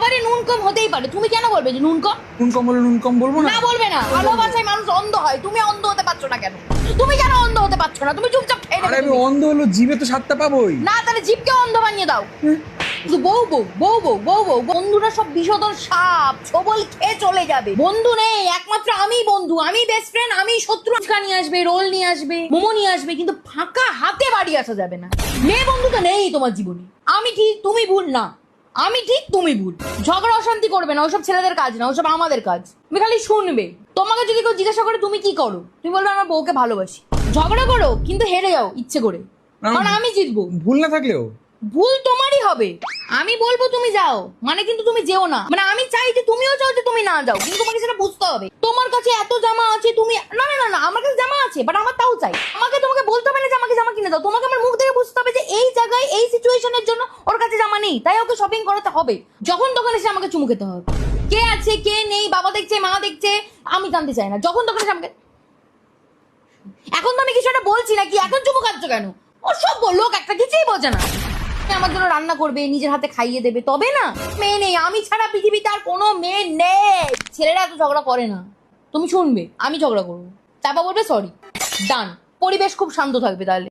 খাবারে নুন কম হতেই পারে, তুমি কেন বলবে যে নুন কম? নুন কম বলে নুন কম বলবো না? না বলবে না, ভালোবাসায় মানুষ অন্ধ হয়, তুমি অন্ধ হতে পারছো না কেন? তুমি কেন অন্ধ হতে পারছো না? তুমি চুপচাপ খেয়ে আরে নেবে আমি তুমি। অন্ধ হলো, জিভে তো স্বাদটা পাবোই। না তাহলে জিভকে অন্ধ বানিয়ে দাও। শুধু বউ বউ বউ বউ বউ বউ, বন্ধুরা সব বিষধর সাপ, ছবল খেয়ে চলে যাবে। বন্ধু নেই, একমাত্র আমি বন্ধু, আমি বেস্ট ফ্রেন্ড, আমি শত্রু। ফুচকা নিয়ে আসবে, রোল নিয়ে আসবে, মোমো নিয়ে আসবে, কিন্তু ফাঁকা হাতে বাড়ি আসা যাবে না। মেয়ে বন্ধু তো নেই তোমার জীবনে। আমি ঠিক তুমি ভুল না, আমি ঠিক তুমি ভুল। ঝগড়া অশান্তি করবে না, ওসব ছেলেদের কাজ না, ওসব আমাদের কাজ। তুমি খালি শুনবে। তোমাকে যদি কেউ জিজ্ঞাসা করে তুমি কি করো, তুমি বলবে আমার বউকে ভালোবাসি। ঝগড়া করো কিন্তু হেরে যাও ইচ্ছে করে, কারণ আমি জিতবো। ভুল না থাকলেও ভুল তোমারই হবে। আমি বলবো তুমি যাও, মানে কিন্তু তুমি যেও না। মানে আমি চাই যে তুমিও চাও যে তুমি না যাও, কিন্তু তোমাকে সেটা বুঝতে হবে। তোমার কাছে এত জামা আছে, তুমি না না না না, আমার কাছে জামা আছে বাট আমার তাও চাই। আমাকে তোমাকে বলতে হবে না যে আমাকে জামা কিনে দাও, তোমাকে আমার মুখ দেখে বুঝতে হবে যে এই জায়গায় এই সিচুয়েশনের জন্য ওর কাছে জামা নেই, তাই ওকে শপিং করাতে হবে। যখন তখন এসে আমাকে চুমু খেতে হবে। কে আছে কে নেই, বাবা দেখছে মা দেখছে, আমি জানতে চাই না। যখন তখন এসে আমাকে, এখন তো আমি কিছু একটা বলছি নাকি, এখন চুমু খাচ্ছ কেন? অসভ্য লোক একটা, কিছুই বোঝে না। আমার জন্য রান্না করবে, নিজের হাতে খাইয়ে দেবে, তবে না। মেয়ে নেই, আমি ছাড়া পৃথিবীতে আর কোনো মেয়ে নেই। ছেলেরা এত ঝগড়া করে না, তুমি শুনবে আমি ঝগড়া করবো, তারপর বলবে সরি, ডান। পরিবেশ খুব শান্ত থাকবে তাহলে।